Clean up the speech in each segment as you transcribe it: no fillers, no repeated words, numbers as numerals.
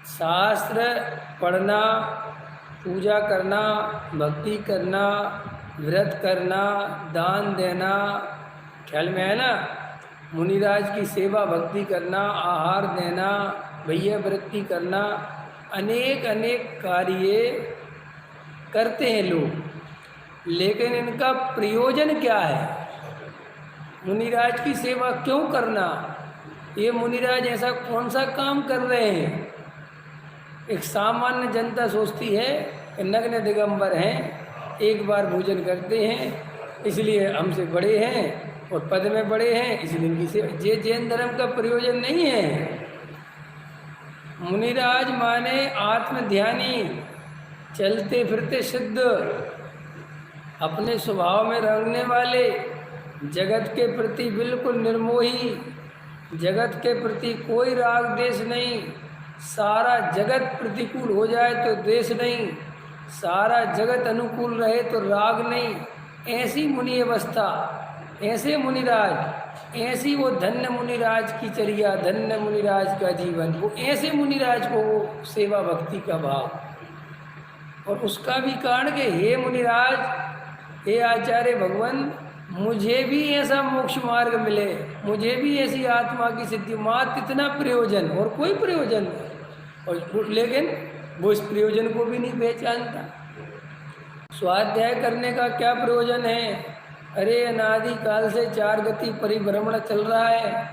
शास्त्र पढ़ना, पूजा करना, भक्ति करना, व्रत करना, दान देना, ख्याल में है ना, मुनिराज की सेवा भक्ति करना, आहार देना, भैया वृत्ति करना, अनेक अनेक कार्य करते हैं लोग, लेकिन इनका प्रयोजन क्या है? मुनिराज की सेवा क्यों करना? ये मुनिराज ऐसा कौन सा काम कर रहे हैं? एक सामान्य जनता सोचती है कि नग्न दिगंबर हैं, एक बार भोजन करते हैं इसलिए हमसे बड़े हैं और पद में बड़े हैं इसलिए इनकी सेवा। ये जैन धर्म का प्रयोजन नहीं है। मुनिराज माने आत्मध्यानी, चलते फिरते सिद्ध, अपने स्वभाव में रंगने वाले, जगत के प्रति बिल्कुल निर्मोही, जगत के प्रति कोई राग द्वेष नहीं, सारा जगत प्रतिकूल हो जाए तो द्वेष नहीं, सारा जगत अनुकूल रहे तो राग नहीं, ऐसी मुनि अवस्था, ऐसे मुनिराज, ऐसी वो धन्य मुनिराज की चर्या, धन्य मुनिराज का जीवन, वो ऐसे मुनिराज को वो सेवा भक्ति का भाव। और उसका भी कारण कि हे मुनिराज, हे आचार्य भगवान, मुझे भी ऐसा मोक्ष मार्ग मिले, मुझे भी ऐसी आत्मा की सिद्धि, मात्र इतना प्रयोजन और कोई प्रयोजन नहीं। और लेकिन वो इस प्रयोजन को भी नहीं पहचानता। स्वाध्याय करने का क्या प्रयोजन है? अरे अनादि काल से 4 गति परिभ्रमण चल रहा है,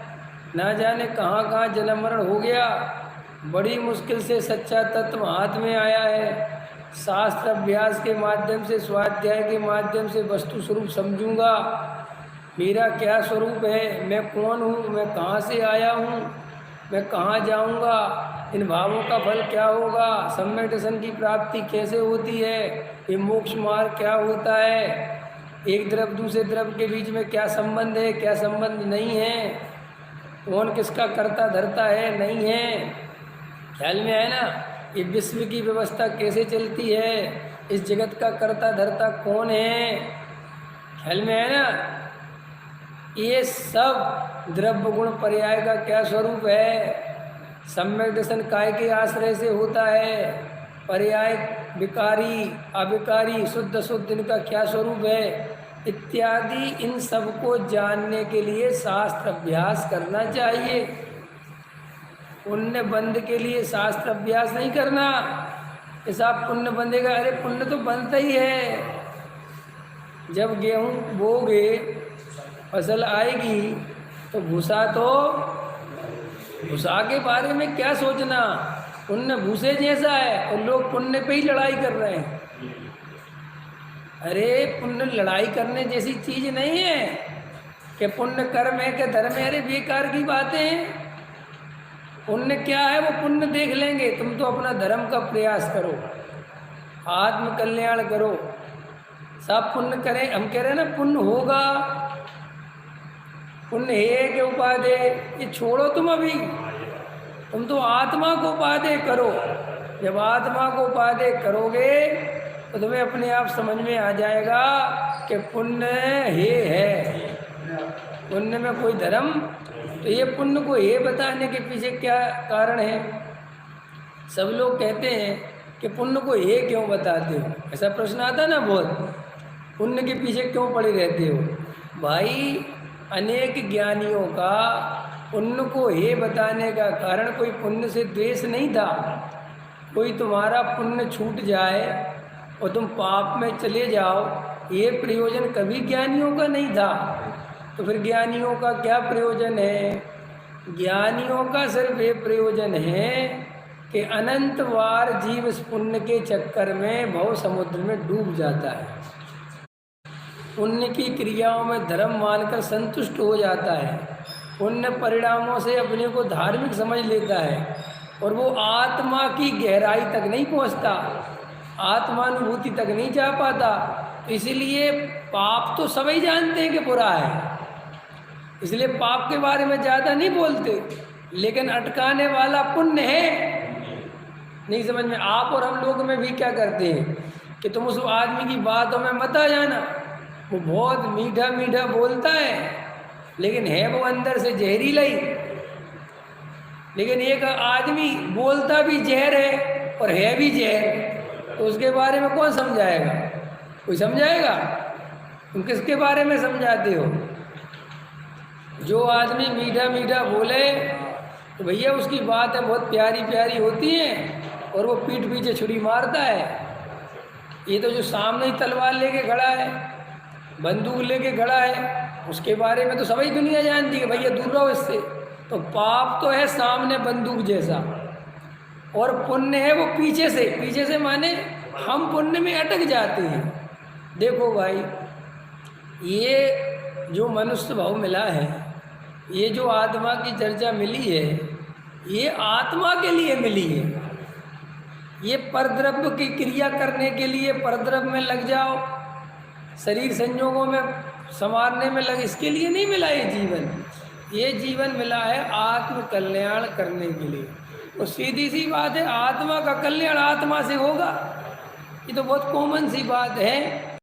ना जाने कहाँ कहाँ जन्म मरण हो गया, बड़ी मुश्किल से सच्चा तत्व हाथ में आया है। शास्त्र अभ्यास के माध्यम से, स्वाध्याय के माध्यम से वस्तु स्वरूप समझूंगा, मेरा क्या स्वरूप है, मैं कौन हूँ, मैं कहाँ से आया हूँ, मैं कहाँ जाऊँगा, इन भावों का फल क्या होगा, सम्यक दर्शन की प्राप्ति कैसे होती है, ये मोक्ष मार्ग क्या होता है, एक द्रव्य दूसरे द्रव्य के बीच में क्या संबंध है, क्या संबंध नहीं है, कौन किसका कर्ता धर्ता है, नहीं है, ख्याल में है ना, ये विश्व की व्यवस्था कैसे चलती है, इस जगत का कर्ता धर्ता कौन है, ख्याल में है ना, ये सब द्रव्य गुण पर्याय का क्या स्वरूप है, सम्यक दर्शन काय के आश्रय से होता है, पर्याय विकारी अविकारी शुद्ध शुद्ध इनका क्या स्वरूप है, इत्यादि इन सब को जानने के लिए शास्त्र अभ्यास करना चाहिए। पुण्य बंध के लिए शास्त्र अभ्यास नहीं करना कि साहब पुण्य बंधेगा, अरे पुण्य तो बनता ही है। जब गेहूँ बोगे, फसल आएगी तो भूसा के बारे में क्या सोचना, पुण्य भूसे जैसा है और लोग पुण्य पे ही लड़ाई कर रहे हैं। अरे पुण्य लड़ाई करने जैसी चीज़ नहीं है कि पुण्य कर्म है कि धर्म है, अरे बेकार की बातें हैं। पुण्य क्या है वो पुण्य देख लेंगे, तुम तो अपना धर्म का प्रयास करो, आत्म कल्याण करो, सब पुण्य करें। हम कह रहे हैं ना पुण्य होगा, पुण्य है के उपादेय, ये छोड़ो तुम, अभी तुम तो आत्मा को उपादेय करो। जब आत्मा को उपादेय करोगे तो तुम्हें अपने आप समझ में आ जाएगा कि पुण्य है, पुण्य में कोई धर्म। तो ये पुण्य को ये बताने के पीछे क्या कारण है? सब लोग कहते हैं कि पुण्य को ये क्यों बताते हो, ऐसा प्रश्न आता ना बहुत, पुण्य के पीछे क्यों पड़े रहते हो? भाई अनेक ज्ञानियों का पुण्य को ये बताने का कारण कोई पुण्य से द्वेष नहीं था। कोई तुम्हारा पुण्य छूट जाए और तुम पाप में चले जाओ, ये प्रयोजन कभी ज्ञानियों का नहीं था। तो फिर ज्ञानियों का क्या प्रयोजन है? ज्ञानियों का सिर्फ ये प्रयोजन है कि अनंत बार जीव इस पुण्य के चक्कर में भव समुद्र में डूब जाता है, पुण्य की क्रियाओं में धर्म मानकर संतुष्ट हो जाता है, पुण्य परिणामों से अपने को धार्मिक समझ लेता है और वो आत्मा की गहराई तक नहीं पहुंचता, आत्मानुभूति तक नहीं जा पाता। इसलिए पाप तो सभी जानते हैं कि बुरा है, इसलिए पाप के बारे में ज़्यादा नहीं बोलते, लेकिन अटकाने वाला पुण्य है नहीं समझ में। आप और हम लोग में भी क्या करते हैं कि तुम उस आदमी की बातों में मत आ जाना, वो बहुत मीठा मीठा बोलता है लेकिन है वो अंदर से जहरीला ही। लेकिन एक आदमी बोलता भी जहर है और है भी जहर, तो उसके बारे में कौन समझाएगा? कोई समझाएगा? तुम किसके बारे में समझाते हो? जो आदमी मीठा मीठा बोले तो भैया उसकी बातें बहुत प्यारी प्यारी होती हैं और वो पीठ पीछे छुरी मारता है। ये तो जो सामने ही तलवार लेके खड़ा है, बंदूक लेके खड़ा है, उसके बारे में तो सभी दुनिया जानती है, भैया दूर रहो इससे। तो पाप तो है सामने बंदूक जैसा, और पुण्य है वो पीछे से माने हम पुण्य में अटक जाते हैं। देखो भाई, ये जो मनुष्य भाव मिला है, ये जो आत्मा की चर्चा मिली है, ये आत्मा के लिए मिली है। ये परद्रव्य की क्रिया करने के लिए परद्रव्य में लग जाओ, शरीर संयोगों में संवारने में लग, इसके लिए नहीं मिला ये जीवन। ये जीवन मिला है आत्म कल्याण करने के लिए। तो सीधी सी बात है, आत्मा का कल्याण आत्मा से होगा। ये तो बहुत कॉमन सी बात है।